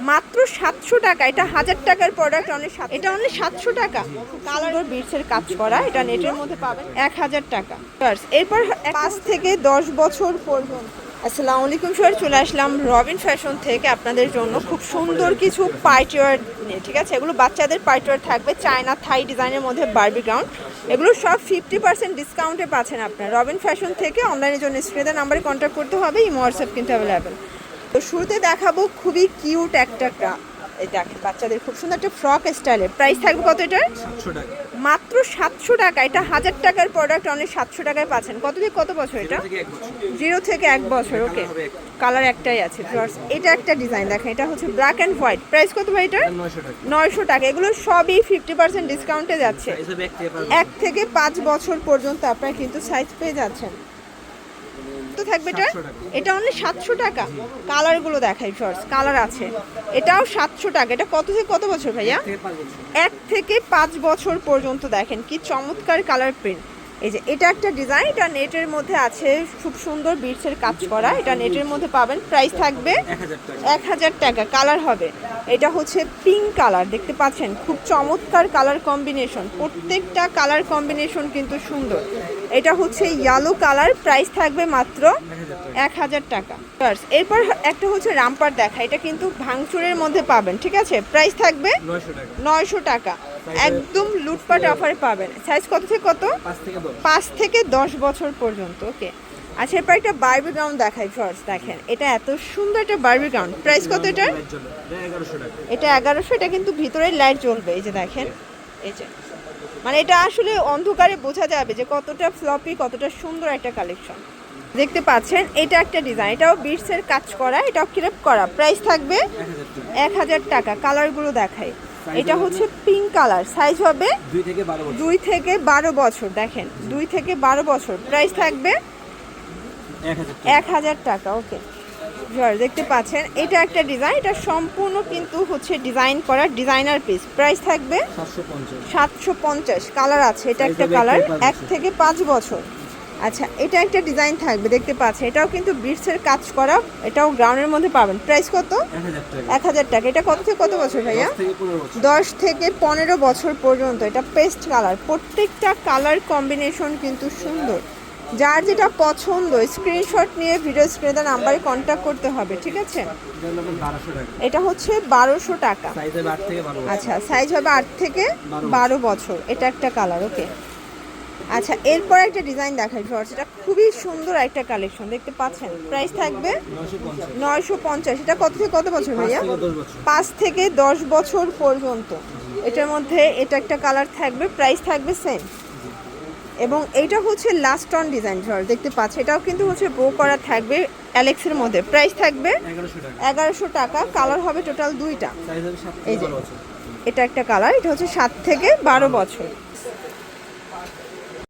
মাত্র 700 টাকা। এটা 1000 টাকার প্রোডাক্ট, এটা অনলি 700 টাকা। কালার বিটসের কাজ করা, এটা নেটের মধ্যে পাবেন 1000 টাকা। এরপর 5 থেকে 10 বছর পর্যন্ত। আসসালামু আলাইকুম স্যার, চলে আসলাম রবিন ফ্যাশন থেকে আপনাদের জন্য খুব সুন্দর কিছু পার্টিওয়ার নিয়ে। ঠিক আছে, এগুলো বাচ্চাদের পার্টিওয়ার থাকবে, চায়না থাই ডিজাইনের মধ্যে বারবি গ্রাউন্ড। এগুলো সব 50% ডিসকাউন্টে পাচ্ছেন আপনার রবিন ফ্যাশন থেকে। অনলাইনের জন্য স্ক্রিনের নাম্বারে কন্ট্যাক্ট করতে হবে, ইমো হোয়াটসঅ্যাপ কিন্তু অ্যাভেলেবেল। তো শুরুতে দেখাবো খুবই কিউট একটা, এই দেখেন বাচ্চাদের খুব সুন্দর একটা ফ্রক স্টাইলের। প্রাইস থাকবে কত এটার? 700 টাকা। মাত্র 700 টাকা। এটা 1000 টাকার প্রোডাক্ট, অনলি 700 টাকায় পাচ্ছেন। কত থেকে কত বছর এটা? 0 থেকে 1 বছর। ওকে, কালার একটাই আছে। এটা একটা ডিজাইন দেখেন, এটা হচ্ছে ব্ল্যাক অ্যান্ড হোয়াইট। প্রাইস কত ভাই এটা? 900 টাকা। এগুলো সবই 50% ডিসকাউন্টে যাচ্ছে। 1 থেকে 5 বছর পর্যন্ত আপনারা কিন্তু সাইজ পেয়ে যাচ্ছেন। তো থাকবে এটা অনলি 700 টাকা। কালারগুলো দেখাই শর্টস, কালার আছে। এটাও 700 টাকা। এটা কত থেকে কত বছর ভাইয়া? 1 থেকে 5 বছর পর্যন্ত। দেখেন কি চমৎকার কালার প্রিন্ট। এই যে এটা একটা ডিজাইন, এটা নেটের মধ্যে আছে, খুব সুন্দর বিটসের কাজ করা। এটা নেটের মধ্যে পাবেন। প্রাইস থাকবে 1000 টাকা। কালার হবে, এটা হচ্ছে পিঙ্ক কালার, দেখতে পাচ্ছেন খুব চমৎকার কালার কম্বিনেশন। প্রত্যেকটা কালার কম্বিনেশন কিন্তু সুন্দর। এটা হচ্ছে ইয়েলো কালার। প্রাইস থাকবে মাত্র 1000 টাকা। এরপর একটা হচ্ছে রামপার দেখা, এটা কিন্তু ভাঙচুরের মধ্যে পাবেন। ঠিক আছে, প্রাইস থাকবে 900 টাকা। একদম লুটপাট অফারে পাবেন। সাইজ কত থেকে কত? 5 থেকে 10 বছর পর্যন্ত। ওকে, আচ্ছা এরপর একটা বারবি গ্রাউন্ড দেখাই শর্টস। দেখেন এটা এত সুন্দর একটা বারবি গ্রাউন্ড। প্রাইস কত এটা? এটা 1100। এটা কিন্তু ভিতরে লাইট জ্বলবে। এই যে দেখেন, এই যে মানে এটা আসলে অন্ধকারে বোঝা যাবে যে কতটা ফ্লপি, কতটা সুন্দর একটা কালেকশন। দেখতে পাচ্ছেন এটা একটা ডিজাইন, এটাও বিটসের কাজ করা, এটাও ক্রেপ করা। প্রাইস থাকবে 1000 টাকা। কালারগুলো দেখাই, এটা হচ্ছে পিঙ্ক কালার। সাইজ হবে 2 থেকে 12 বছর। দেখেন 2 থেকে 12 বছর। প্রাইস থাকবে 1000 টাকা। ওকে, দেখতে পাচ্ছেন এটা একটা ডিজাইন, এটা সম্পূর্ণ কিন্তু হচ্ছে ডিজাইন করা, ডিজাইনার পিস। প্রাইস থাকবে 750। কালার আছে, এটা একটা কালার 1 থেকে 5 বছর। আচ্ছা এটা একটা ডিজাইন থাকবে, দেখতে পাচ্ছেন এটাও কিন্তু বিটসের কাজ করা, এটাও গ্রাউন্ডের মধ্যে পাবেন। প্রাইস কত? 1000 টাকা। এটা কত থেকে কত বছর ভাইয়া? 10 থেকে 15 বছর পর্যন্ত। এটা পেস্ট কালার, প্রত্যেকটা কালার কম্বিনেশন কিন্তু সুন্দর। যার যেটা পছন্দ স্ক্রিনশট নিয়ে ভিডিও স্ক্রিনে নাম্বারে কন্ট্যাক্ট করতে হবে। ঠিক আছে, এটা হচ্ছে 1200 টাকা। আচ্ছা সাইজ হবে 8 থেকে 12 বছর। এটা একটা কালার। ওকে, আচ্ছা এরপর একটা ডিজাইন দেখাই শর্টস, এটা খুবই সুন্দর একটা কালেকশন, দেখতে পাচ্ছেন। প্রাইস থাকবে 950। এটা কত থেকে কত বছর ভাইয়া? 5 থেকে 10 বছর পর্যন্ত। এটার মধ্যে এটা একটা কালার থাকবে। প্রাইস থাকবে সেম। এবং এইটা হচ্ছে লাস্ট অন ডিজাইন শর্টস, দেখতে পাচ্ছেন এটাও কিন্তু হচ্ছে বো করা থাকবে অ্যালেক্সের মধ্যে। প্রাইস থাকবে 1100 টাকা। কালার হবে টোটাল 2টা। এই যে এটা একটা কালার, এটা হচ্ছে 7 থেকে 12 বছর।